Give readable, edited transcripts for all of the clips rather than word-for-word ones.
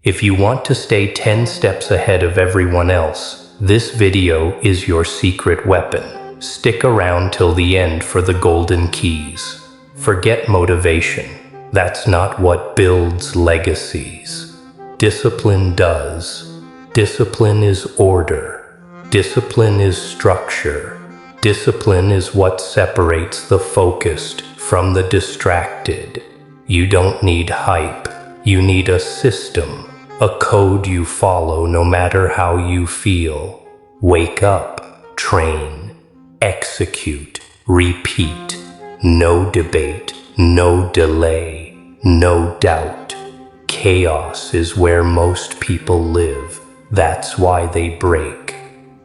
If you want to stay 10 steps ahead of everyone else, this video is your secret weapon. Stick around till the end for the golden keys. Forget motivation. That's not what builds legacies. Discipline does. Discipline is order. Discipline is structure. Discipline is what separates the focused from the distracted. You don't need hype. You need a system, a code you follow no matter how you feel. Wake up, train, execute, repeat. No debate, no delay, no doubt. Chaos is where most people live. That's why they break.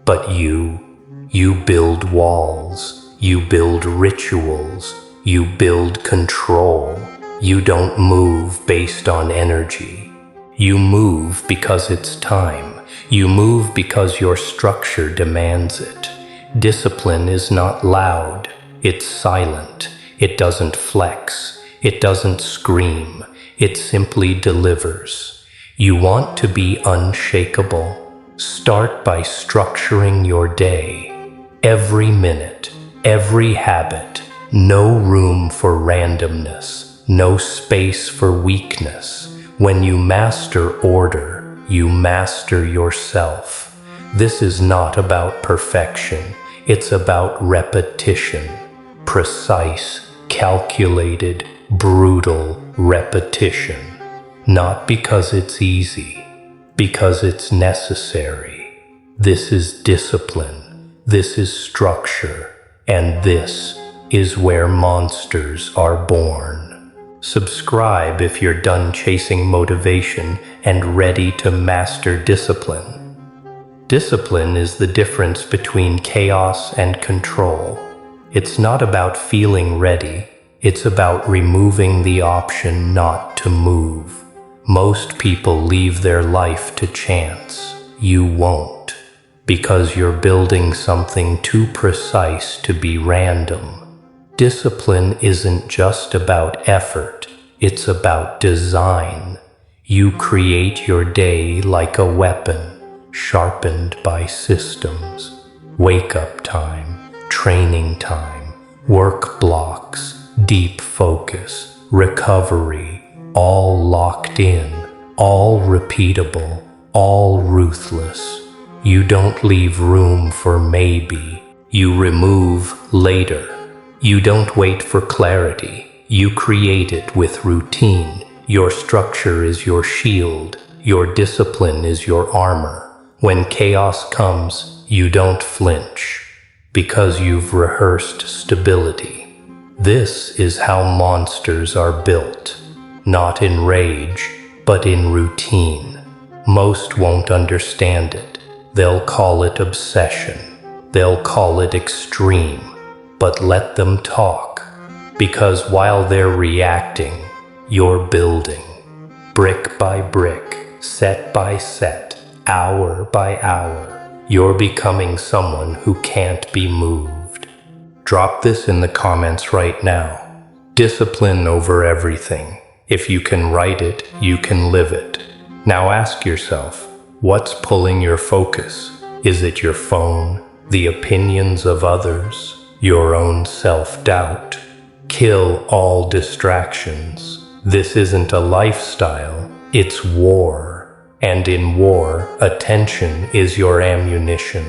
But you build walls. You build rituals. You build control. You don't move based on energy. You move because it's time. You move because your structure demands it. Discipline is not loud. It's silent. It doesn't flex. It doesn't scream. It simply delivers. You want to be unshakable? Start by structuring your day. Every minute, every habit. No room for randomness. No space for weakness. When you master order, you master yourself. This is not about perfection. It's about repetition. Precise, calculated, brutal repetition. Not because it's easy, because it's necessary. This is discipline. This is structure. And this is where monsters are born. Subscribe if you're done chasing motivation and ready to master discipline. Discipline is the difference between chaos and control. It's not about feeling ready. It's about removing the option not to move. Most people leave their life to chance. You won't, because you're building something too precise to be random. Discipline isn't just about effort, it's about design. You create your day like a weapon, sharpened by systems. Wake-up time, training time, work blocks, deep focus, recovery, all locked in, all repeatable, all ruthless. You don't leave room for maybe. You remove later. You don't wait for clarity. You create it with routine. Your structure is your shield. Your discipline is your armor. When chaos comes, you don't flinch, because you've rehearsed stability. This is how monsters are built. Not in rage, but in routine. Most won't understand it. They'll call it obsession. They'll call it extreme. But let them talk, because while they're reacting, you're building. Brick by brick, set by set, hour by hour, you're becoming someone who can't be moved. Drop this in the comments right now. Discipline over everything. If you can write it, you can live it. Now ask yourself, what's pulling your focus? Is it your phone, the opinions of others, your own self-doubt? Kill all distractions. This isn't a lifestyle, it's war. And in war, attention is your ammunition.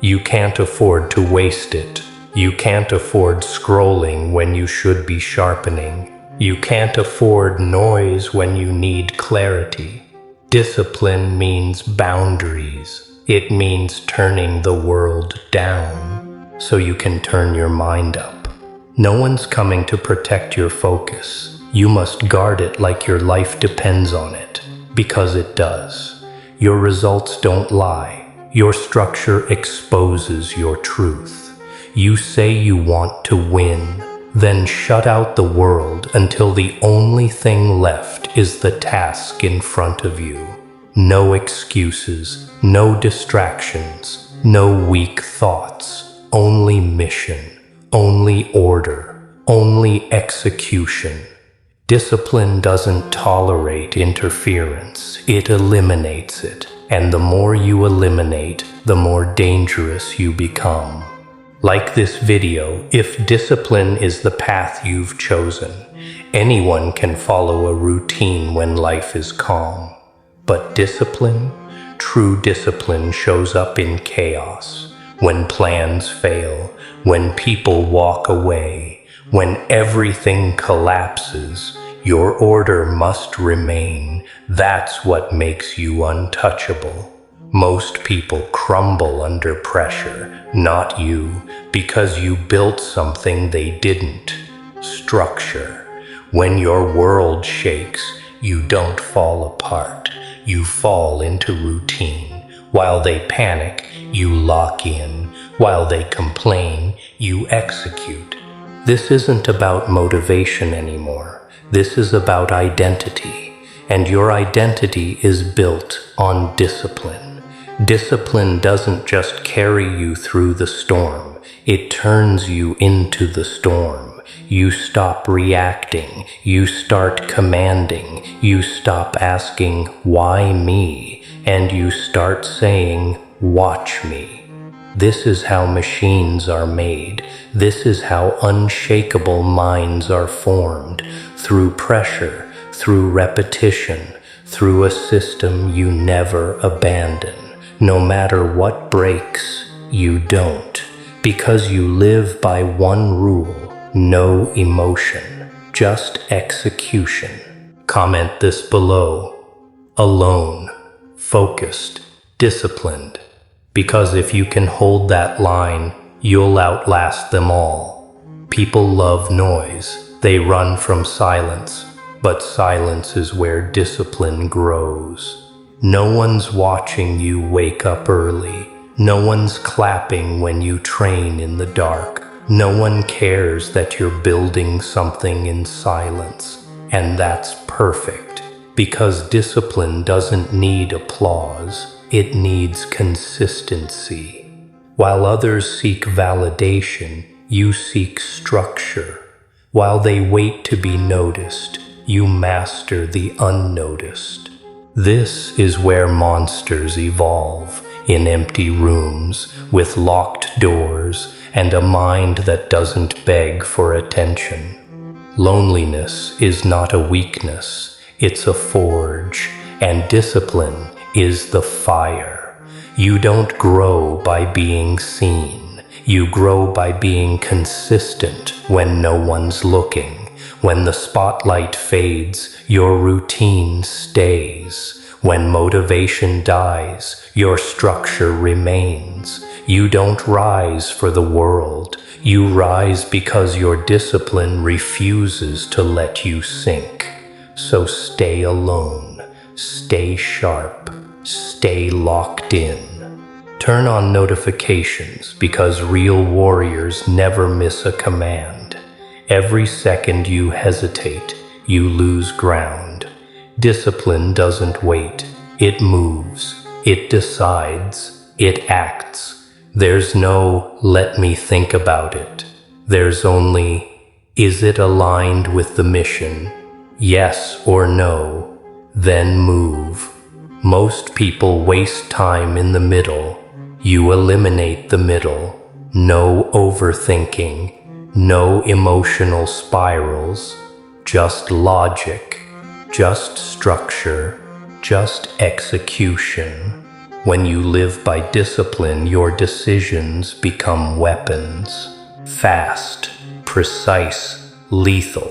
You can't afford to waste it. You can't afford scrolling when you should be sharpening. You can't afford noise when you need clarity. Discipline means boundaries. It means turning the world down so you can turn your mind up. No one's coming to protect your focus. You must guard it like your life depends on it, because it does. Your results don't lie. Your structure exposes your truth. You say you want to win, then shut out the world until the only thing left is the task in front of you. No excuses, no distractions, no weak thoughts. Only mission, only order, only execution. Discipline doesn't tolerate interference, it eliminates it. And the more you eliminate, the more dangerous you become. Like this video, if discipline is the path you've chosen, anyone can follow a routine when life is calm. But discipline, true discipline, shows up in chaos, when plans fail, when people walk away, when everything collapses. Your order must remain. That's what makes you untouchable. Most people crumble under pressure, not you, because you built something they didn't. Structure. When your world shakes, you don't fall apart. You fall into routine. While they panic, you lock in. While they complain, you execute. This isn't about motivation anymore. This is about identity, and your identity is built on discipline. Discipline doesn't just carry you through the storm, it turns you into the storm. You stop reacting, you start commanding, you stop asking, "Why me?" and you start saying, "Watch me." This is how machines are made. This is how unshakable minds are formed. Through pressure, through repetition, through a system you never abandon. No matter what breaks, you don't. Because you live by one rule: no emotion, just execution. Comment this below. Alone, focused, disciplined. Because if you can hold that line, you'll outlast them all. People love noise. They run from silence. But silence is where discipline grows. No one's watching you wake up early. No one's clapping when you train in the dark. No one cares that you're building something in silence. And that's perfect. Because discipline doesn't need applause. It needs consistency. While others seek validation, you seek structure. While they wait to be noticed, you master the unnoticed. This is where monsters evolve, in empty rooms, with locked doors, and a mind that doesn't beg for attention. Loneliness is not a weakness, it's a forge, and discipline is the fire. You don't grow by being seen. You grow by being consistent when no one's looking. When the spotlight fades, your routine stays. When motivation dies, your structure remains. You don't rise for the world. You rise because your discipline refuses to let you sink. So stay alone. Stay sharp. Stay locked in. Turn on notifications because real warriors never miss a command. Every second you hesitate, you lose ground. Discipline doesn't wait. It moves. It decides. It acts. There's no "let me think about it." There's only, is it aligned with the mission? Yes or no, then move. Most people waste time in the middle. You eliminate the middle. No overthinking. No emotional spirals. Just logic. Just structure. Just execution. When you live by discipline, your decisions become weapons. Fast, precise, lethal.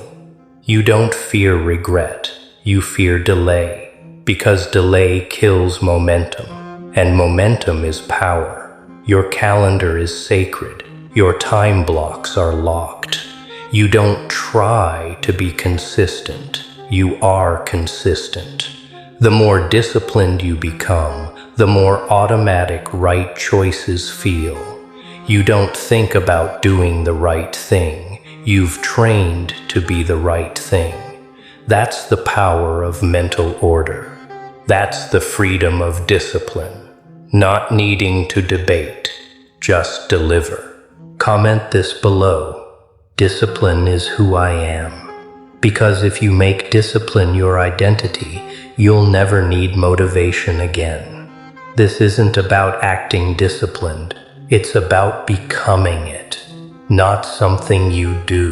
You don't fear regret. You fear delay. Because delay kills momentum, and momentum is power. Your calendar is sacred. Your time blocks are locked. You don't try to be consistent. You are consistent. The more disciplined you become, the more automatic right choices feel. You don't think about doing the right thing. You've trained to be the right thing. That's the power of mental order. That's the freedom of discipline. Not needing to debate, just deliver. Comment this below. Discipline is who I am. Because if you make discipline your identity, you'll never need motivation again. This isn't about acting disciplined. It's about becoming it. Not something you do,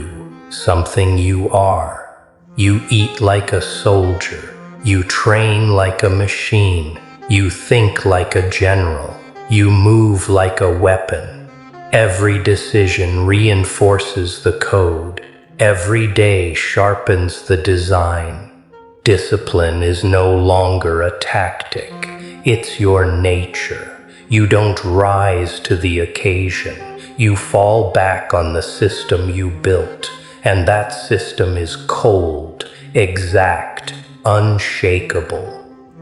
something you are. You eat like a soldier. You train like a machine. You think like a general. You move like a weapon. Every decision reinforces the code. Every day sharpens the design. Discipline is no longer a tactic. It's your nature. You don't rise to the occasion. You fall back on the system you built, and that system is cold, exact, unshakable.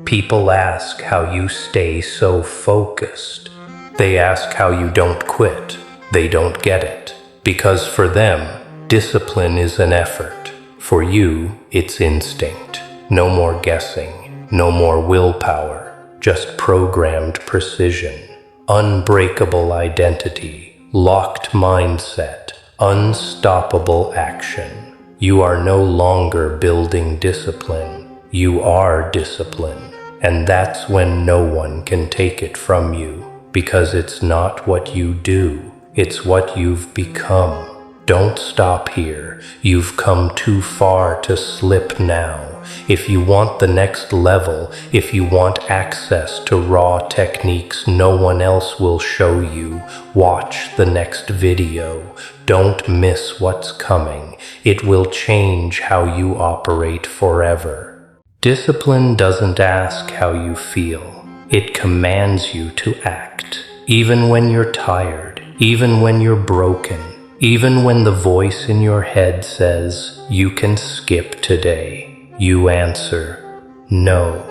People ask how you stay so focused. They ask how you don't quit. They don't get it. Because for them, discipline is an effort. For you, it's instinct. No more guessing, no more willpower, just programmed precision, unbreakable identity, locked mindset, unstoppable action. You are no longer building discipline. You are discipline. And that's when no one can take it from you, because it's not what you do, it's what you've become. Don't stop here. You've come too far to slip now. If you want the next level, if you want access to raw techniques no one else will show you, watch the next video. Don't miss what's coming. It will change how you operate forever. Discipline doesn't ask how you feel. It commands you to act. Even when you're tired, even when you're broken, even when the voice in your head says, you can skip today, you answer, no.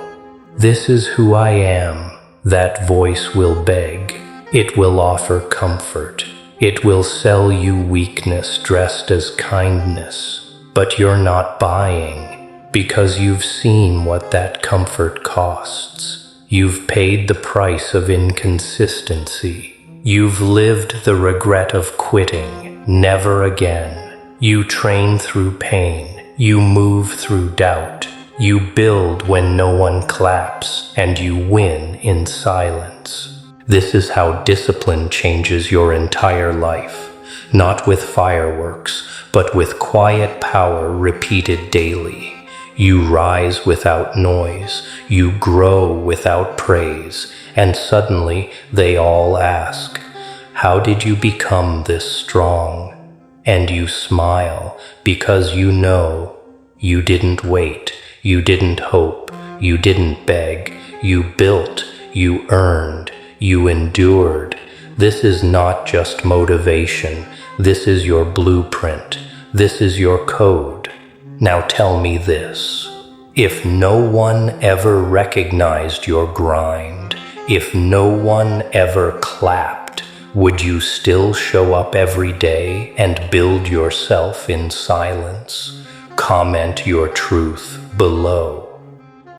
This is who I am. That voice will beg. It will offer comfort. It will sell you weakness dressed as kindness. But you're not buying, because you've seen what that comfort costs. You've paid the price of inconsistency. You've lived the regret of quitting. Never again. You train through pain. You move through doubt. You build when no one claps, and you win in silence. This is how discipline changes your entire life. Not with fireworks, but with quiet power repeated daily. You rise without noise. You grow without praise. And suddenly they all ask, how did you become this strong? And you smile because you know you didn't wait, you didn't hope, you didn't beg, you built, you earned, you endured. This is not just motivation, this is your blueprint, this is your code. Now tell me this, if no one ever recognized your grind, if no one ever clapped, would you still show up every day and build yourself in silence? Comment your truth below.